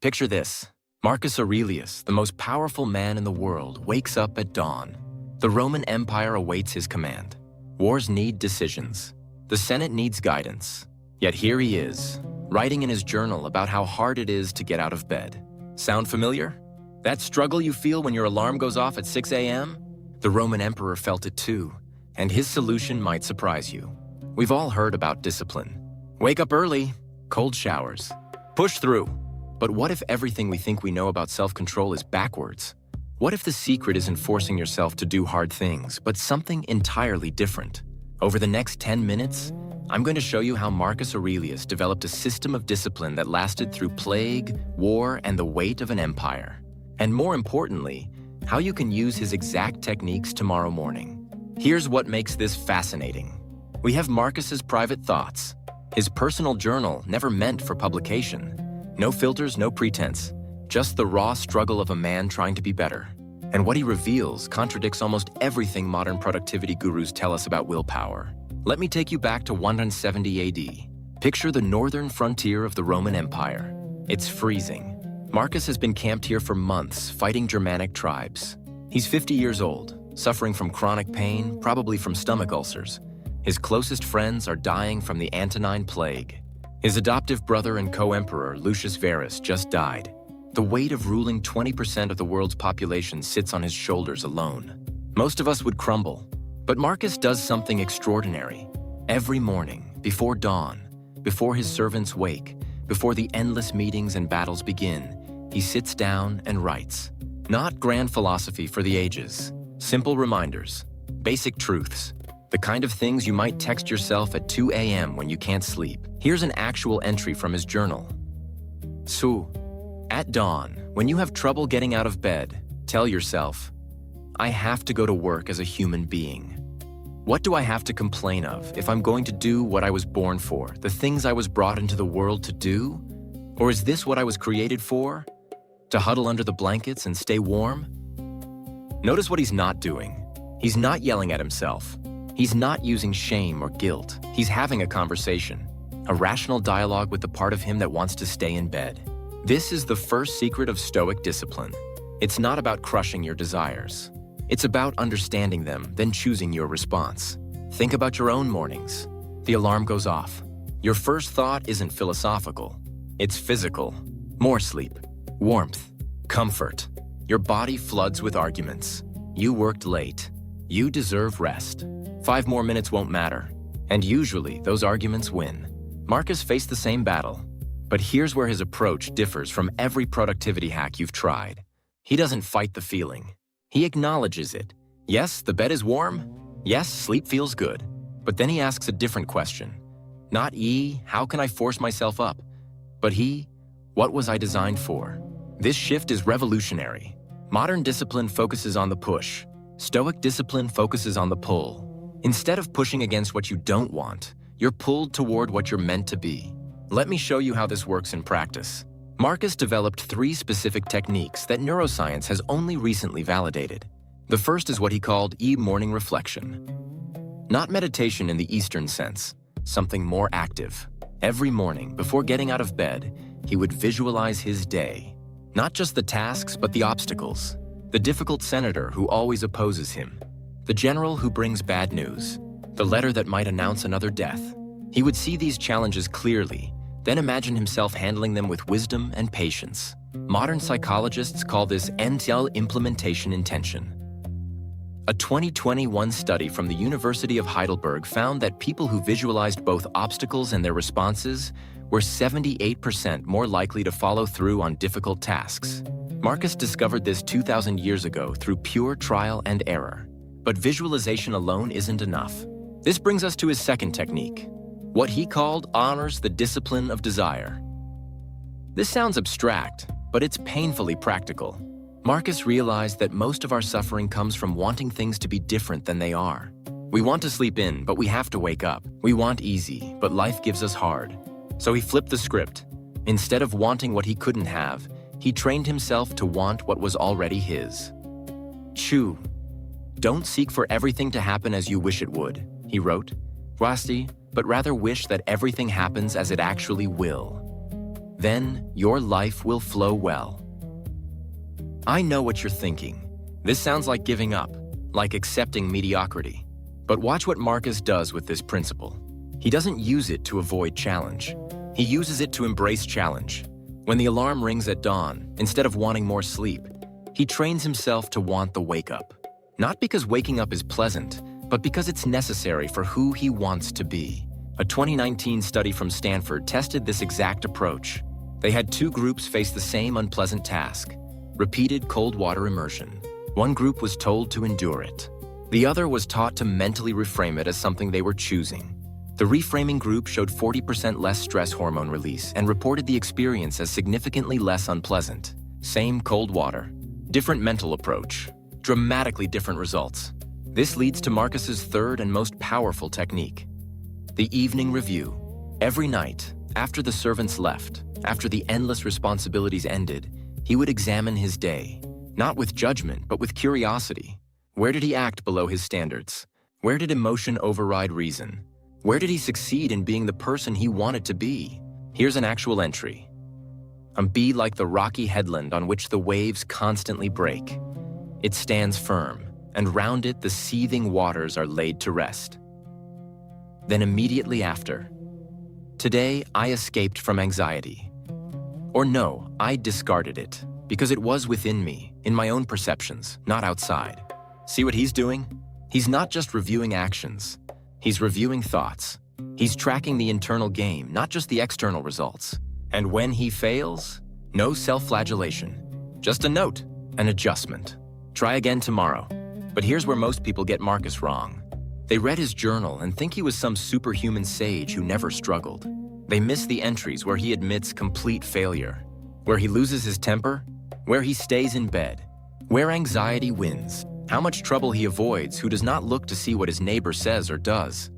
Picture this. Marcus Aurelius, the most powerful man in the world, wakes up at dawn. The Roman Empire awaits his command. Wars need decisions. The Senate needs guidance. Yet here he is, writing in his journal about how hard it is to get out of bed. Sound familiar? That struggle you feel when your alarm goes off at 6 a.m.? The Roman emperor felt it too, and his solution might surprise you. We've all heard about discipline. Wake up early, cold showers, push through. But what if everything we think we know about self-control is backwards? What if the secret isn't forcing yourself to do hard things, but something entirely different? Over the next 10 minutes, I'm going to show you how Marcus Aurelius developed a system of discipline that lasted through plague, war, and the weight of an empire. And more importantly, how you can use his exact techniques tomorrow morning. Here's what makes this fascinating. We have Marcus's private thoughts, his personal journal never meant for publication. No filters, no pretense, just the raw struggle of a man trying to be better. And what he reveals contradicts almost everything modern productivity gurus tell us about willpower. Let me take you back to 170 AD. Picture the northern frontier of the Roman Empire. It's freezing. Marcus has been camped here for months, fighting Germanic tribes. He's 50 years old, suffering from chronic pain, probably from stomach ulcers. His closest friends are dying from the Antonine Plague. His adoptive brother and co-emperor, Lucius Verus, just died. The weight of ruling 20% of the world's population sits on his shoulders alone. Most of us would crumble, but Marcus does something extraordinary. Every morning, before dawn, before his servants wake, before the endless meetings and battles begin, he sits down and writes. Not grand philosophy for the ages, simple reminders, basic truths, the kind of things you might text yourself at 2 a.m. when you can't sleep. Here's an actual entry from his journal. At dawn, when you have trouble getting out of bed, tell yourself, I have to go to work as a human being. What do I have to complain of if I'm going to do what I was born for, the things I was brought into the world to do? Or is this what I was created for? To huddle under the blankets and stay warm? Notice what he's not doing. He's not yelling at himself. He's not using shame or guilt. He's having a conversation, a rational dialogue with the part of him that wants to stay in bed. This is the first secret of Stoic discipline. It's not about crushing your desires. It's about understanding them, then choosing your response. Think about your own mornings. The alarm goes off. Your first thought isn't philosophical. It's physical. More sleep, warmth, comfort. Your body floods with arguments. You worked late. You deserve rest. 5 more minutes won't matter. And usually, those arguments win. Marcus faced the same battle. But here's where his approach differs from every productivity hack you've tried. He doesn't fight the feeling. He acknowledges it. Yes, the bed is warm. Yes, sleep feels good. But then he asks a different question. Not how can I force myself up? But what was I designed for? This shift is revolutionary. Modern discipline focuses on the push. Stoic discipline focuses on the pull. Instead of pushing against what you don't want, you're pulled toward what you're meant to be. Let me show you how this works in practice. Marcus developed 3 specific techniques that neuroscience has only recently validated. The first is what he called morning reflection. Not meditation in the Eastern sense, something more active. Every morning, before getting out of bed, he would visualize his day. Not just the tasks, but the obstacles. The difficult senator who always opposes him. The general who brings bad news. The letter that might announce another death. He would see these challenges clearly, then imagine himself handling them with wisdom and patience. Modern psychologists call this end-to-end implementation intention. A 2021 study from the University of Heidelberg found that people who visualized both obstacles and their responses were 78% more likely to follow through on difficult tasks. Marcus discovered this 2,000 years ago through pure trial and error. But visualization alone isn't enough. This brings us to his second technique. What he called honors the discipline of desire. This sounds abstract, but it's painfully practical. Marcus realized that most of our suffering comes from wanting things to be different than they are. We want to sleep in, but we have to wake up. We want easy, but life gives us hard. So he flipped the script. Instead of wanting what he couldn't have, he trained himself to want what was already his. Don't seek for everything to happen as you wish it would, he wrote. But rather wish that everything happens as it actually will. Then your life will flow well. I know what you're thinking. This sounds like giving up, like accepting mediocrity. But watch what Marcus does with this principle. He doesn't use it to avoid challenge. He uses it to embrace challenge. When the alarm rings at dawn, instead of wanting more sleep, he trains himself to want the wake-up. Not because waking up is pleasant, but because it's necessary for who he wants to be. A 2019 study from Stanford tested this exact approach. They had two groups face the same unpleasant task: repeated cold water immersion. One group was told to endure it. The other was taught to mentally reframe it as something they were choosing. The reframing group showed 40% less stress hormone release and reported the experience as significantly less unpleasant. Same cold water, different mental approach, dramatically different results. This leads to Marcus's third and most powerful technique: the evening review. Every night, after the servants left, after the endless responsibilities ended, he would examine his day, not with judgment, but with curiosity. Where did he act below his standards? Where did emotion override reason? Where did he succeed in being the person he wanted to be? Here's an actual entry. Be like the rocky headland on which the waves constantly break. It stands firm, and round it the seething waters are laid to rest. Then immediately after, today I escaped from anxiety. Or no, I discarded it, because it was within me, in my own perceptions, not outside. See what he's doing? He's not just reviewing actions. He's reviewing thoughts. He's tracking the internal game, not just the external results. And when he fails, no self-flagellation. Just a note, an adjustment. Try again tomorrow. But here's where most people get Marcus wrong. They read his journal and think he was some superhuman sage who never struggled. They miss the entries where he admits complete failure, where he loses his temper, where he stays in bed, where anxiety wins, how much trouble he avoids who does not look to see what his neighbor says or does.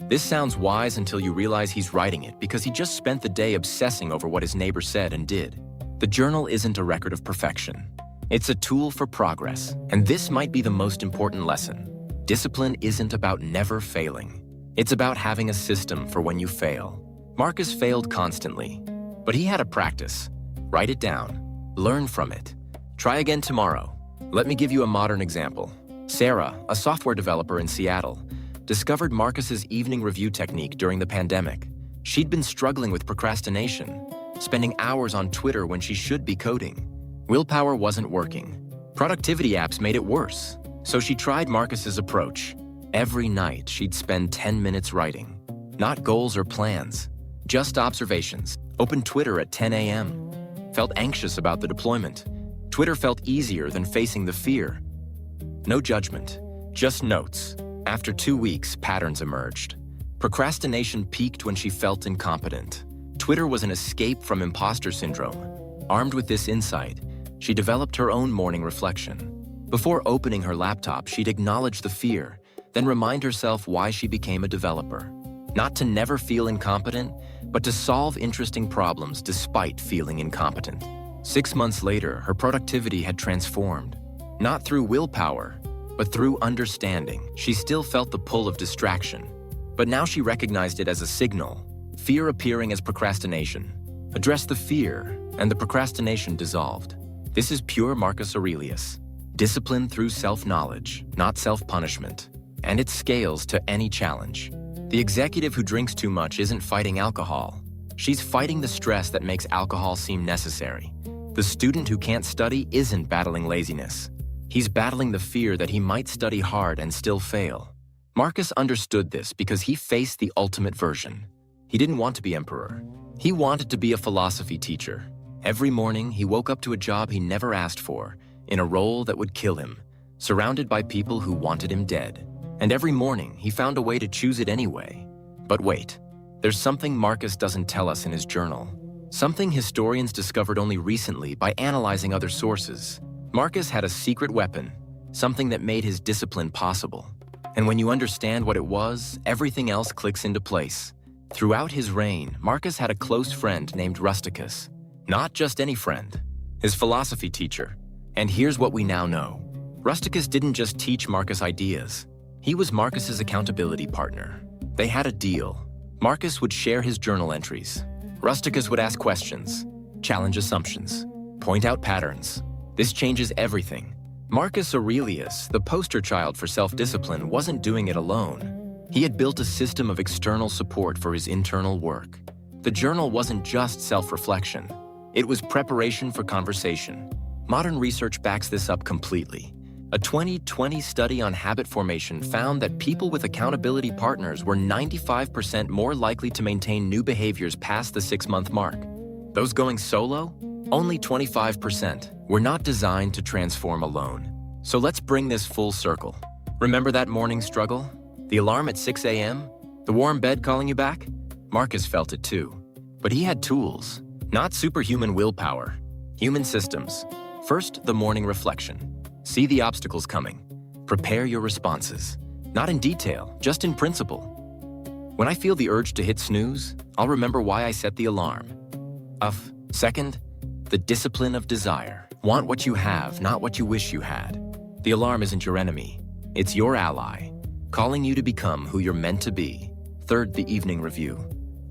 This sounds wise until you realize he's writing it because he just spent the day obsessing over what his neighbor said and did. The journal isn't a record of perfection. It's a tool for progress, and this might be the most important lesson. Discipline isn't about never failing. It's about having a system for when you fail. Marcus failed constantly, but he had a practice. Write it down. Learn from it. Try again tomorrow. Let me give you a modern example. Sarah, a software developer in Seattle, discovered Marcus's evening review technique during the pandemic. She'd been struggling with procrastination, spending hours on Twitter when she should be coding. Willpower wasn't working. Productivity apps made it worse. So she tried Marcus's approach. Every night, she'd spend 10 minutes writing. Not goals or plans, just observations. Opened Twitter at 10 a.m. Felt anxious about the deployment. Twitter felt easier than facing the fear. No judgment, just notes. After 2 weeks, patterns emerged. Procrastination peaked when she felt incompetent. Twitter was an escape from imposter syndrome. Armed with this insight, she developed her own morning reflection. Before opening her laptop, she'd acknowledge the fear, then remind herself why she became a developer. Not to never feel incompetent, but to solve interesting problems despite feeling incompetent. 6 months later, her productivity had transformed. Not through willpower, but through understanding. She still felt the pull of distraction, but now she recognized it as a signal, fear appearing as procrastination. Addressed the fear, and the procrastination dissolved. This is pure Marcus Aurelius. Discipline through self-knowledge, not self-punishment. And it scales to any challenge. The executive who drinks too much isn't fighting alcohol. She's fighting the stress that makes alcohol seem necessary. The student who can't study isn't battling laziness. He's battling the fear that he might study hard and still fail. Marcus understood this because he faced the ultimate version. He didn't want to be emperor. He wanted to be a philosophy teacher. Every morning, he woke up to a job he never asked for, in a role that would kill him, surrounded by people who wanted him dead. And every morning, he found a way to choose it anyway. But wait, there's something Marcus doesn't tell us in his journal. Something historians discovered only recently by analyzing other sources. Marcus had a secret weapon, something that made his discipline possible. And when you understand what it was, everything else clicks into place. Throughout his reign, Marcus had a close friend named Rusticus. Not just any friend, his philosophy teacher. And here's what we now know. Rusticus didn't just teach Marcus ideas. He was Marcus's accountability partner. They had a deal. Marcus would share his journal entries. Rusticus would ask questions, challenge assumptions, point out patterns. This changes everything. Marcus Aurelius, the poster child for self-discipline, wasn't doing it alone. He had built a system of external support for his internal work. The journal wasn't just self-reflection. It was preparation for conversation. Modern research backs this up completely. A 2020 study on habit formation found that people with accountability partners were 95% more likely to maintain new behaviors past the 6-month mark. Those going solo? Only 25%. We're not designed to transform alone. So let's bring this full circle. Remember that morning struggle? The alarm at 6 a.m.? The warm bed calling you back? Marcus felt it too. But he had tools, not superhuman willpower, human systems. First, the morning reflection. See the obstacles coming. Prepare your responses. Not in detail, just in principle. When I feel the urge to hit snooze, I'll remember why I set the alarm. Second, the discipline of desire. Want what you have, not what you wish you had. The alarm isn't your enemy. It's your ally, calling you to become who you're meant to be. Third, the evening review.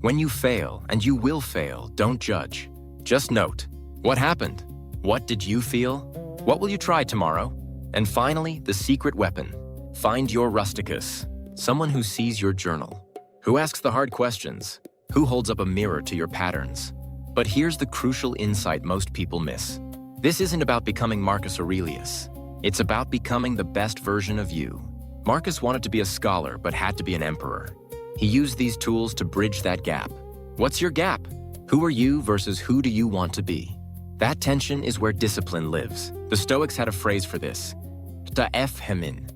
When you fail, and you will fail, don't judge. Just note, what happened? What did you feel? What will you try tomorrow? And finally, the secret weapon. Find your rusticus, someone who sees your journal, who asks the hard questions, who holds up a mirror to your patterns. But here's the crucial insight most people miss. This isn't about becoming Marcus Aurelius. It's about becoming the best version of you. Marcus wanted to be a scholar, but had to be an emperor. He used these tools to bridge that gap. What's your gap? Who are you versus who do you want to be? That tension is where discipline lives. The Stoics had a phrase for this. Ta reframe.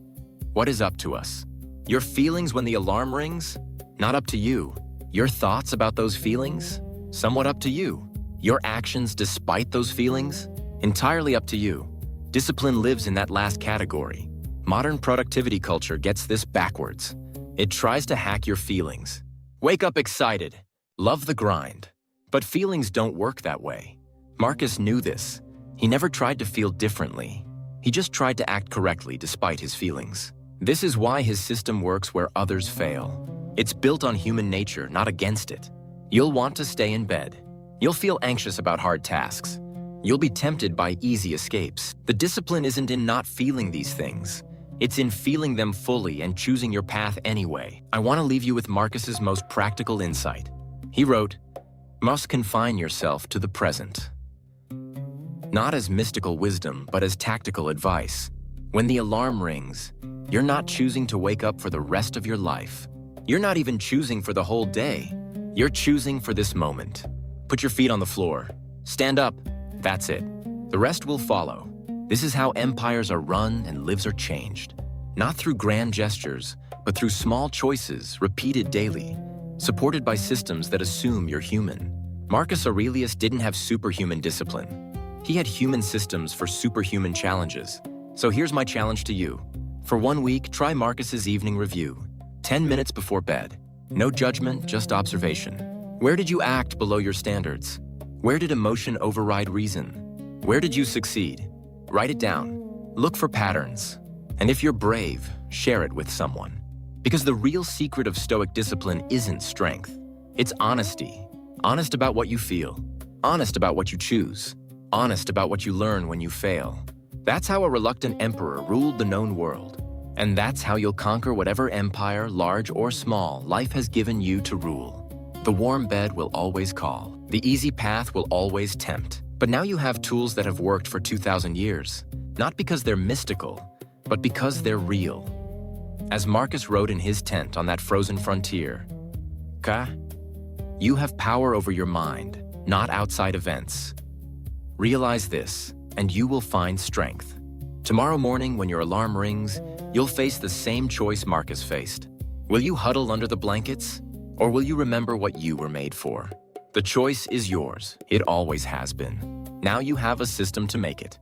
What is up to us? Your feelings when the alarm rings? Not up to you. Your thoughts about those feelings? Somewhat up to you. Your actions despite those feelings? Entirely up to you. Discipline lives in that last category. Modern productivity culture gets this backwards. It tries to hack your feelings. Wake up excited. Love the grind. But feelings don't work that way. Marcus knew this. He never tried to feel differently. He just tried to act correctly despite his feelings. This is why his system works where others fail. It's built on human nature, not against it. You'll want to stay in bed. You'll feel anxious about hard tasks. You'll be tempted by easy escapes. The discipline isn't in not feeling these things. It's in feeling them fully and choosing your path anyway. I want to leave you with Marcus's most practical insight. He wrote, "Must confine yourself to the present." Not as mystical wisdom, but as tactical advice. When the alarm rings, you're not choosing to wake up for the rest of your life. You're not even choosing for the whole day. You're choosing for this moment. Put your feet on the floor. Stand up. That's it. The rest will follow. This is how empires are run and lives are changed. Not through grand gestures, but through small choices repeated daily, supported by systems that assume you're human. Marcus Aurelius didn't have superhuman discipline. He had human systems for superhuman challenges. So here's my challenge to you. For 1 week, try Marcus's evening review. 10 minutes before bed. No judgment, just observation. Where did you act below your standards? Where did emotion override reason? Where did you succeed? Write it down. Look for patterns. And if you're brave, share it with someone. Because the real secret of Stoic discipline isn't strength. It's honesty. Honest about what you feel. Honest about what you choose. Honest about what you learn when you fail. That's how a reluctant emperor ruled the known world. And that's how you'll conquer whatever empire, large or small, life has given you to rule. The warm bed will always call. The easy path will always tempt. But now you have tools that have worked for 2,000 years. Not because they're mystical, but because they're real. As Marcus wrote in his tent on that frozen frontier, you have power over your mind, not outside events. Realize this, and you will find strength. Tomorrow morning, when your alarm rings, you'll face the same choice Marcus faced. Will you huddle under the blankets, or will you remember what you were made for? The choice is yours. It always has been. Now you have a system to make it.